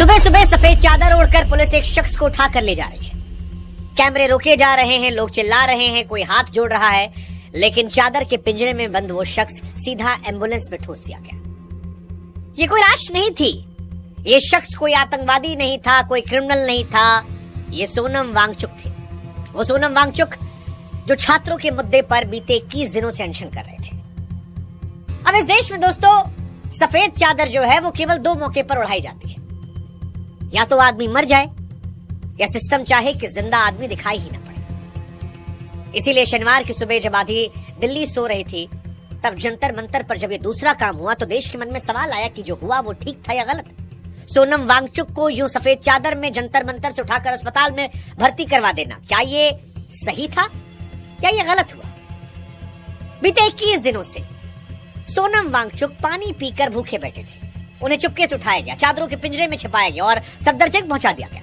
सुबह सुबह सफेद चादर ओढ़कर पुलिस एक शख्स को उठा कर ले जा रही है। कैमरे रोके जा रहे हैं, लोग चिल्ला रहे हैं, कोई हाथ जोड़ रहा है, लेकिन चादर के पिंजरे में बंद वो शख्स सीधा एम्बुलेंस में ठूस दिया गया। ये कोई लाश नहीं थी, ये शख्स कोई आतंकवादी नहीं था, कोई क्रिमिनल नहीं था, ये सोनम वांगचुक थे। वो सोनम वांगचुक जो छात्रों के मुद्दे पर बीते 21 दिनों से अनशन कर रहे थे। अब इस देश में दोस्तों सफेद चादर जो है वो केवल दो मौके पर उड़ाई जाती है, या तो आदमी मर जाए या सिस्टम चाहे कि जिंदा आदमी दिखाई ही ना पड़े। इसीलिए शनिवार की सुबह जब आधी दिल्ली सो रही थी, तब जंतर मंतर पर जब ये दूसरा काम हुआ तो देश के मन में सवाल आया कि जो हुआ वो ठीक था या गलत। सोनम वांगचुक को यूं सफेद चादर में जंतर मंतर से उठाकर अस्पताल में भर्ती करवा देना, क्या ये सही था या ये गलत हुआ? बीते 21 दिनों से सोनम वांगचुक पानी पीकर भूखे बैठे थे। उन्हें चुपके से उठाया गया, चादरों के पिंजरे में छिपाया गया और सफदरजंग पहुंचा दिया गया।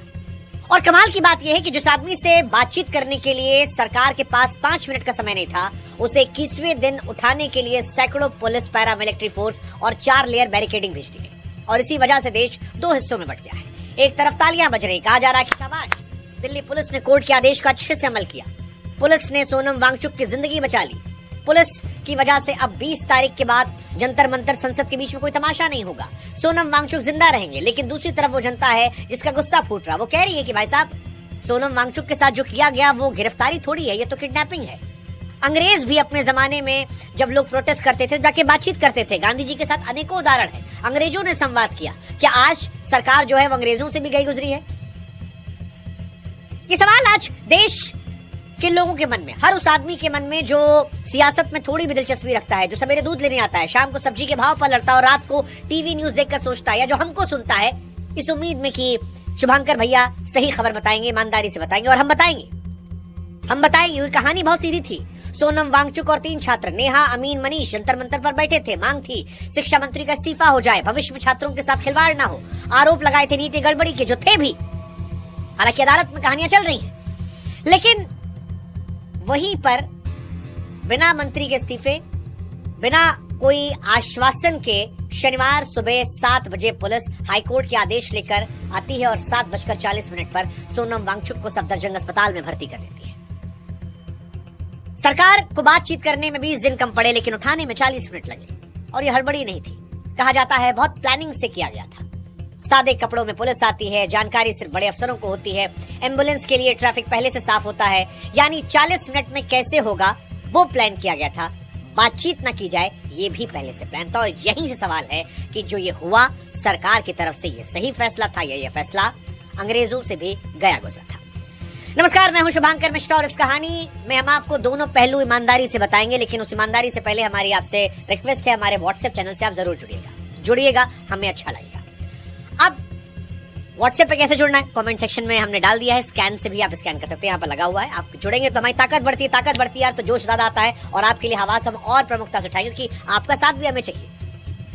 और कमाल की बात यह है कि जिस आदमी से बातचीत करने के लिए सरकार के पास 5 मिनट का समय नहीं था, उसे 21वें दिन उठाने के लिए सैकड़ों पुलिस, पैरामिलिट्री फोर्स और 4 लेयर बैरिकेडिंग भेज दी गई। और इसी वजह से देश 2 हिस्सों में बंट गया है। एक तरफ तालियां बज रही, कहा जा रहा है कि शाबाश, दिल्ली पुलिस ने कोर्ट के आदेश का अच्छे से अमल किया, पुलिस ने सोनम वांगचुक की जिंदगी बचा ली, पुलिस की वजह से अब 20 तारीख के बाद जंतर मंतर संसद के बीच में कोई तमाशा नहीं होगा, सोनम वांगचुक जिंदा रहेंगे। लेकिन दूसरी तरफ वो जनता है जिसका गुस्सा फूट रहा, वो कह रही है कि भाई साहब, सोनम वांगचुक के साथ जो किया गया वो गिरफ्तारी थोड़ी है, ये तो किडनैपिंग है। अंग्रेज भी अपने जमाने में जब लोग प्रोटेस्ट करते थे, जाके बातचीत करते थे। गांधी जी के साथ अनेकों उदाहरण है, अंग्रेजों ने संवाद किया। क्या आज सरकार जो है वो अंग्रेजों से भी गई गुजरी है? ये सवाल आज देश के लोगों के मन में, हर उस आदमी के मन में जो सियासत में थोड़ी भी दिलचस्पी रखता है, जो सवेरे दूध लेने आता है, शाम को सब्जी के भाव पर लड़ता है और रात को टीवी न्यूज देखकर सोचता है, या जो हमको सुनता है इस उम्मीद में कि शुभांकर भैया सही खबर बताएंगे, ईमानदारी से बताएंगे। और हम बताएंगे। ये कहानी बहुत सीधी थी। सोनम वांगचुक और 3 छात्र नेहा, अमीन, मनीष जंतर मंतर पर बैठे थे। मांग थी शिक्षा मंत्री का इस्तीफा हो जाए, भविष्य में छात्रों के साथ खिलवाड़ ना हो। आरोप लगाए थे नीति गड़बड़ी के, जो थे भी। हालांकि अदालत में कहानियां चल रही हैं, लेकिन वहीं पर बिना मंत्री के इस्तीफे, बिना कोई आश्वासन के शनिवार सुबह 7 बजे पुलिस हाईकोर्ट के आदेश लेकर आती है और 7:40 पर सोनम वांगचुक को सफदरजंग अस्पताल में भर्ती कर देती है। सरकार को बातचीत करने में 20 दिन कम पड़े, लेकिन उठाने में 40 मिनट लगे। और ये हड़बड़ी नहीं थी, कहा जाता है बहुत प्लानिंग से किया गया था। सादे कपड़ों में पुलिस आती है, जानकारी सिर्फ बड़े अफसरों को होती है, एम्बुलेंस के लिए ट्रैफिक पहले से साफ होता है, यानी 40 मिनट में कैसे होगा वो प्लान किया गया था। बातचीत ना की जाए ये भी पहले से प्लान था। और यहीं से सवाल है कि जो ये हुआ, सरकार की तरफ से ये सही फैसला था या ये फैसला अंग्रेजों से भी गया गुजरा था? नमस्कार, मैं हूं शुभांकर मिश्रा और इस कहानी में हम आपको दोनों पहलू ईमानदारी से बताएंगे। लेकिन उस ईमानदारी से पहले हमारी आपसे रिक्वेस्ट है, हमारे व्हाट्सएप चैनल से आप जरूर जुड़िएगा, हमें अच्छा लगेगा। अब व्हाट्सएप पे कैसे जुड़ना है, कमेंट सेक्शन में हमने डाल दिया है। स्कैन से भी आप स्कैन कर सकते हैं, यहाँ पर लगा हुआ है। आप जुड़ेंगे तो हमारी ताकत बढ़ती है यार, तो जोश ज्यादा आता है और आपके लिए हवास हम और प्रमुखता से उठाएंगे, क्योंकि आपका साथ भी हमें चाहिए।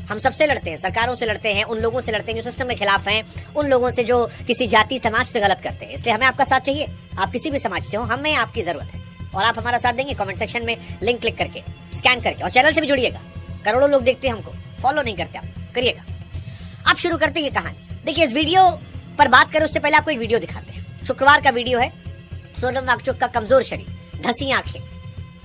हम सबसे लड़ते हैं, सरकारों से लड़ते हैं, उन लोगों से लड़ते हैं जो सिस्टम के खिलाफ हैं, उन लोगों से जो किसी जाति समाज से गलत करते हैं। इसलिए हमें आपका साथ चाहिए। आप किसी भी समाज से हो, हमें आपकी जरूरत है और आप हमारा साथ देंगे। कमेंट सेक्शन में लिंक क्लिक करके, स्कैन करके, और चैनल से भी जुड़िएगा। करोड़ों लोग देखते हैं हमको, फॉलो नहीं करते, आप करिएगा। आप शुरू करते हैं कहानी। देखिए, इस वीडियो पर बात करें उससे पहले आपको एक वीडियो दिखाते हैं। शुक्रवार का वीडियो है। सोनम वांगचुक का कमजोर शरीर, धंसी आंखें,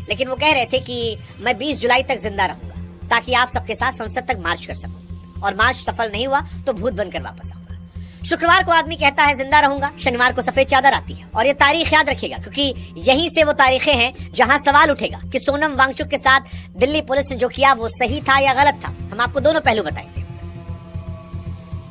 लेकिन वो कह रहे थे कि मैं 20 जुलाई तक जिंदा रहूंगा ताकि आप सबके साथ संसद तक मार्च कर सकूं, और मार्च सफल नहीं हुआ तो भूत बनकर वापस आऊंगा। शुक्रवार को आदमी कहता है जिंदा रहूंगा, शनिवार को सफेद चादर आती है। और ये तारीख याद रखिएगा, क्योंकि यहीं से वो तारीखें हैं जहां सवाल उठेगा कि सोनम वांगचुक के साथ दिल्ली पुलिस ने जो किया वो सही था या गलत था। हम आपको दोनों पहलू बताएंगे।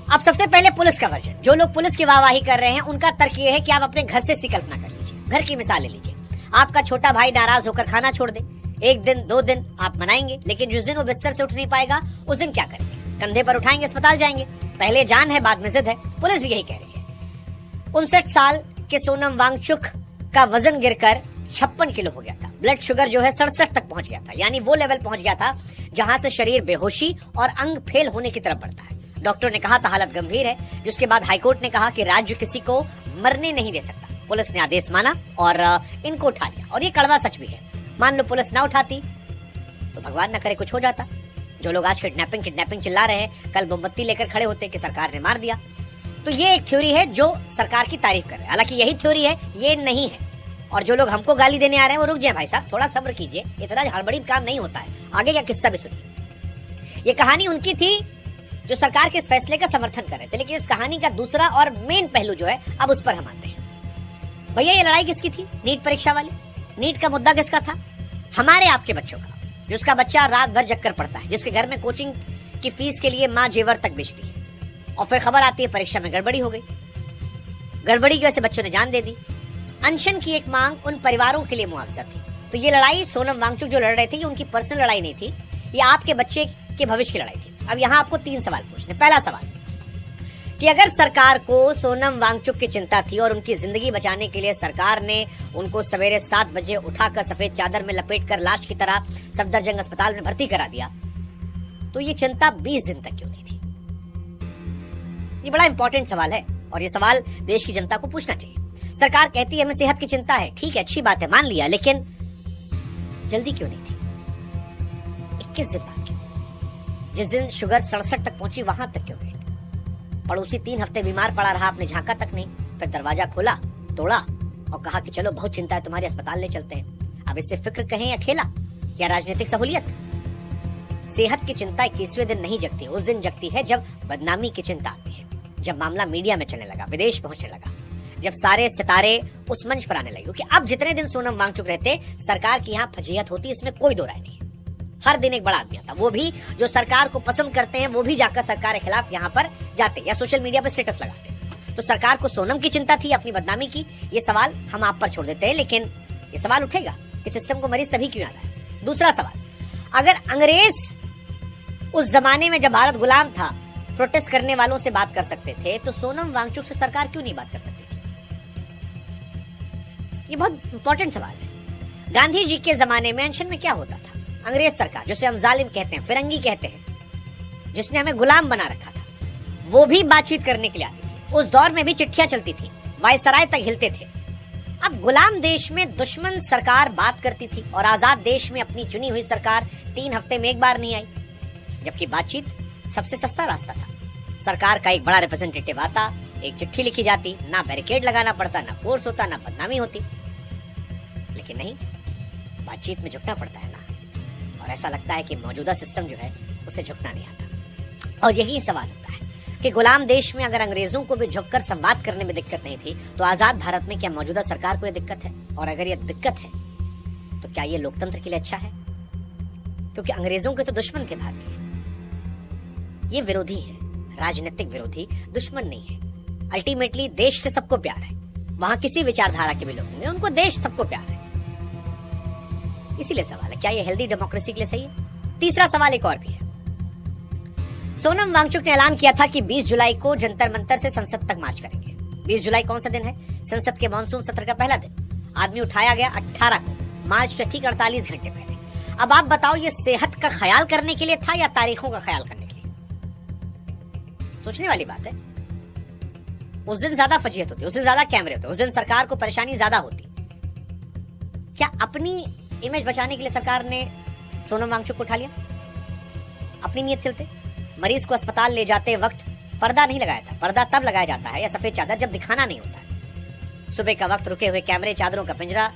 अब सबसे पहले पुलिस का वर्जन। जो लोग पुलिस की वाहवाही कर रहे हैं उनका तर्क ये है कि आप अपने घर से सी कल्पना कर लीजिए, घर की मिसाल ले लीजिए। आपका छोटा भाई नाराज होकर खाना छोड़ दे, 1 दिन 2 दिन आप मनाएंगे, लेकिन जिस दिन वो बिस्तर से उठ नहीं पाएगा उस दिन क्या करेंगे? कंधे पर उठाएंगे, अस्पताल जाएंगे। पहले जान है, बाद में जिद है। पुलिस भी यही कह रही है। 59 साल के सोनम वांगचुक का वजन गिरकर 56 किलो हो गया था। ब्लड शुगर जो है 67 तक पहुंच गया था, यानी वो लेवल पहुंच गया था जहां से शरीर बेहोशी और अंग फेल होने की तरफ बढ़ता है। डॉक्टर ने कहा था हालत गंभीर है, जिसके बाद हाईकोर्ट ने कहा कि राज्य किसी को मरने नहीं दे सकता। पुलिस ने आदेश माना और इनको उठा लिया। और ये कड़वा सच भी है। मान लो पुलिस ना उठाती तो भगवान न करे कुछ हो जाता। जो लोग आज किडनैपिंग चिल्ला रहे हैं, कल मोमबत्ती लेकर खड़े होते कि सरकार ने मार दिया। तो ये एक थ्योरी है जो सरकार की तारीफ कर रहे हैं। हालांकि यही थ्योरी है, ये नहीं है। और जो लोग हमको गाली देने आ रहे हैं वो रुक जाए भाई साहब, थोड़ा सब्र कीजिए, इतना हड़बड़ी काम नहीं होता है। आगे का किस्सा भी सुनिए। ये कहानी उनकी थी जो सरकार के इस फैसले का समर्थन कर रहे थे, लेकिन इस कहानी का दूसरा और मेन पहलू जो है, अब उस पर हम आते हैं। भैया ये लड़ाई किसकी थी? नीट परीक्षा वाली। नीट का मुद्दा किसका था? हमारे आपके बच्चों का, जिसका बच्चा रात भर जग कर पढ़ता है, जिसके घर में कोचिंग की फीस के लिए माँ जेवर तक बेचती है, और फिर खबर आती है परीक्षा में गड़बड़ी हो गई। गड़बड़ी की वजह से बच्चों ने जान दे दी। अनशन की एक मांग उन परिवारों के लिए मुआवजा थी। तो ये लड़ाई सोनम वांगचुक जो लड़ रहे थे, ये उनकी पर्सनल लड़ाई नहीं थी, ये आपके बच्चे के भविष्य की लड़ाई थी। अब यहाँ आपको 3 सवाल पूछने। पहला सवाल कि अगर सरकार को सोनम वांगचुक की चिंता थी और उनकी जिंदगी बचाने के लिए सरकार ने उनको सवेरे 7 बजे उठाकर सफेद चादर में लपेटकर लाश की तरह सफदरजंग अस्पताल में भर्ती करा दिया, तो ये चिंता 20 दिन तक क्यों नहीं थी? ये बड़ा इंपॉर्टेंट सवाल है और ये सवाल देश की जनता को पूछना चाहिए। सरकार कहती है हमें सेहत की चिंता है, ठीक है, अच्छी बात है, मान लिया, लेकिन जल्दी क्यों नहीं थी? 21 दिन बाद क्यों? जिस दिन शुगर 67 तक पहुंची वहां तक क्यों वेट? पड़ोसी 3 हफ्ते बीमार पड़ा रहा, आपने झांका तक नहीं, फिर दरवाजा खोला, तोड़ा और कहा कि चलो बहुत चिंता है तुम्हारी, अस्पताल ले चलते हैं। अब इससे फिक्र कहें या खेला या राजनीतिक सहूलियत? सेहत की चिंता 21वें दिन नहीं जगती, उस दिन जगती है जब बदनामी की चिंता आती है, जब मामला मीडिया में चलने लगा, विदेश पहुंचने लगा, जब सारे सितारे उस मंच पर आने लगे। क्योंकि अब जितने दिन सोनम वांगचुक रहते, सरकार की यहाँ फजीहत होती, इसमें कोई दो राय नहीं है। हर दिन एक बड़ा आदमी आता, वो भी जो सरकार को पसंद करते हैं, वो भी जाकर सरकार के खिलाफ यहाँ पर जाते या सोशल मीडिया पर स्टेटस लगाते। तो सरकार को सोनम की चिंता थी, अपनी बदनामी की, ये सवाल हम आप पर छोड़ देते हैं, लेकिन ये सवाल उठेगा कि सिस्टम को मरीज सभी क्यों याद आया? दूसरा सवाल, अगर अंग्रेज उस जमाने में जब भारत गुलाम था प्रोटेस्ट करने वालों से बात कर सकते थे, तो सोनम वांगचुक से सरकार क्यों नहीं बात कर सकती थी? ये बहुत इंपॉर्टेंट सवाल है। गांधी जी के जमाने में अनशन में क्या होता था? अंग्रेज सरकार, जिसे हम जालिम कहते हैं, फिरंगी कहते हैं, जिसने हमें गुलाम बना रखा था, वो भी बातचीत करने के लिए आती थी। उस दौर में भी चिट्ठियां चलती थी, वायसराय तक हिलते थे। अब गुलाम देश में दुश्मन सरकार बात करती थी और आजाद देश में अपनी चुनी हुई सरकार 3 हफ्ते में एक बार नहीं आई, जबकि बातचीत सबसे सस्ता रास्ता था। सरकार का एक बड़ा रिप्रेजेंटेटिव आता, एक चिट्ठी लिखी जाती, ना बैरिकेड लगाना पड़ता, ना फोर्स होता, ना बदनामी होती। लेकिन नहीं, बातचीत में झुकना पड़ता है ना, और ऐसा लगता है कि मौजूदा सिस्टम जो है उसे झुकना नहीं आता। और यही सवाल होता है कि गुलाम देश में अगर अंग्रेजों को भी झुककर संवाद करने में दिक्कत नहीं थी, तो आजाद भारत में क्या मौजूदा सरकार को यह दिक्कत है? और अगर यह दिक्कत है तो क्या ये लोकतंत्र के लिए अच्छा है? क्योंकि अंग्रेजों के तो दुश्मन थे भारतीय, ये विरोधी है, राजनीतिक विरोधी, दुश्मन नहीं है। अल्टीमेटली देश से सबको प्यार है, वहां किसी विचारधारा के भी लोग होंगे, उनको देश सबको प्यार है। इसीलिए सवाल है, क्या ये हेल्दी डेमोक्रेसी के लिए सही है? तीसरा सवाल एक और भी है। सोनम वांगचुक ने ऐलान किया था कि 20 जुलाई को जंतर मंतर से संसद तक मार्च करेंगे। 20 जुलाई कौन सा दिन है? संसद के मानसून सत्र का पहला दिन। आदमी उठाया गया 18 को, मार्च से ठीक 48 घंटे पहले। अब आप बताओ, ये सेहत का ख्याल करने के लिए था या तारीखों का ख्याल करने के लिए? सोचने वाली बात है। उस दिन ज्यादा फजीहत होती, उस दिन ज्यादा कैमरे होते, उस दिन सरकार को परेशानी ज्यादा होती। क्या अपनी इमेज बचाने के लिए सरकार ने सोनम वांगचुक को उठा लिया? अपनी नीयत चलते मरीज को अस्पताल ले जाते वक्त पर्दा नहीं लगाया था। पर्दा तब लगाया जाता है, या सफेद चादर, जब दिखाना नहीं होता है। सुबह का वक्त, रुके हुए कैमरे, चादरों का पिंजरा।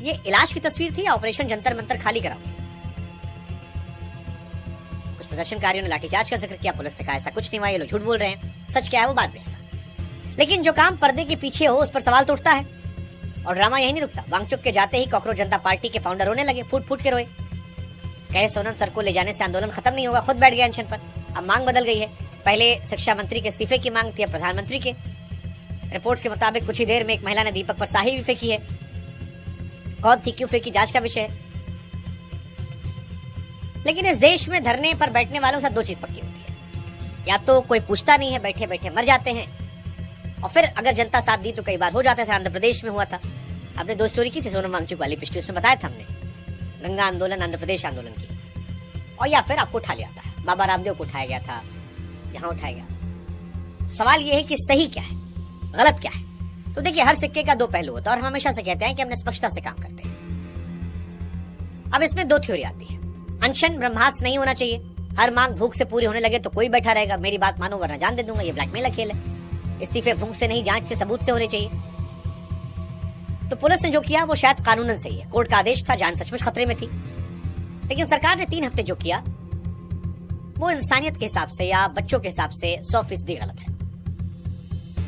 ये इलाज की तस्वीर थी या ऑपरेशन जंतर मंतर खाली करा? कुछ प्रदर्शनकारियों ने लाठीचार्ज का जिक्र किया, पुलिस ने कहा ऐसा कुछ नहीं हुआ, ये लोग झूठ बोल रहे हैं। सच क्या है वो बाद में आएगा, लेकिन जो काम पर्दे के पीछे हो उस पर सवाल तो उठता है। और ड्रामा यही नहीं रुकता। वांगचुक के जाते ही कॉकरोच जनता पार्टी के फाउंडर रोने लगे, फूट फूट के रोए, कहे सोनम सर को ले जाने से आंदोलन खत्म नहीं होगा। खुद बैठ गए अनशन पर। अब मांग बदल गई है, पहले शिक्षा मंत्री के इस्तीफे की मांग थी, अब प्रधानमंत्री के। रिपोर्ट्स के मुताबिक कुछ ही देर में एक महिला ने दीपक पर स्याही भी फेंकी है। कौन थी, क्यों फेंकी, जांच का विषय है। लेकिन इस देश में धरने पर बैठने वालों के साथ 2 चीज पक्की होती है, या तो कोई पूछता नहीं है, बैठे बैठे मर जाते हैं, और फिर अगर जनता साथ दी तो कई बार हो जाता है। आंध्र प्रदेश में हुआ था, आपने 2 स्टोरी की थी सोनम वांगचुक वाली, पिछले उसमें बताया था हमने, गंगा आंदोलन, आंध्र प्रदेश आंदोलन की। और या फिर आपको उठा लिया था, बाबा रामदेव को उठाया गया था, यहाँ उठाया गया। सवाल ये है कि सही क्या है, गलत क्या है? तो देखिए, हर सिक्के का 2 पहलू होता है, और हम हमेशा से कहते हैं कि हम निष्पक्षता से काम करते हैं। अब इसमें 2 थ्योरी आती है। अनशन ब्रह्मास्त्र नहीं होना चाहिए, हर मांग भूख से पूरी होने लगे तो कोई बैठा रहेगा, मेरी बात मानो वरना जान दे दूंगा। ये ब्लैकमेल का खेल है। इस्तीफे भूख से नहीं, जांच से, सबूत से होने चाहिए। तो पुलिस ने जो किया वो शायद कानूनन सही है, कोर्ट का आदेश था, जान सचमुच खतरे में थी। लेकिन सरकार ने 3 हफ्ते जो किया वो इंसानियत के हिसाब से या बच्चों के हिसाब से 100% गलत है।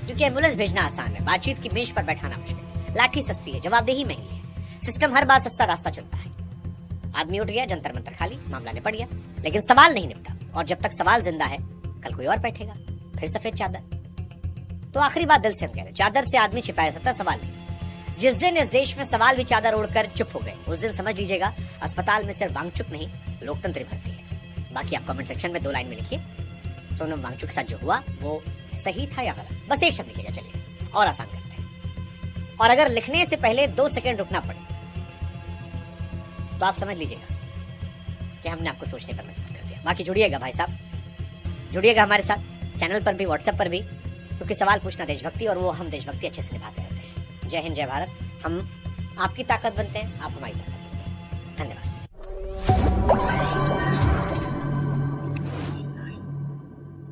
क्योंकि एम्बुलेंस भेजना आसान है, बातचीत की मेज पर बैठाना मुश्किल, लाठी सस्ती है, जवाबदेही महंगी है, सिस्टम हर बार सस्ता रास्ता चुनता है। आदमी उठ गया, जंतर मंतर खाली, मामला निपट गया, लेकिन सवाल नहीं निपटा। और जब तक सवाल जिंदा है कल कोई और बैठेगा, फिर सफेद चादर। तो आखिरी बात दिल से हम कह रहे, चादर से आदमी छिपाया सकता, सवाल नहीं। जिस दिन इस देश में सवाल भी चादर ओढ़कर चुप हो गए, उस दिन समझ लीजिएगा अस्पताल में सिर्फ वांगचुक नहीं, लोकतंत्र भर्ती है। बाकी आप कमेंट सेक्शन में 2 लाइन में लिखिए, सोनम वांगचुक के साथ जो हुआ वो सही था या गलत। बस एक शब्द लिखिएगा, चलिए और आसान करते हैं। और अगर लिखने से पहले 2 सेकंड रुकना पड़े तो आप समझ लीजिएगा कि हमने आपको सोचने पर मजबूर कर दिया। बाकी जुड़िएगा भाई साहब, जुड़िएगा हमारे साथ चैनल पर भी, व्हाट्सएप पर भी, क्योंकि सवाल पूछना देशभक्ति और वो हम देशभक्ति अच्छे से निभाते रहते हैं। जय हिंद, जय भारत। हम आपकी ताकत बनते हैं, आप हमारी ताकत।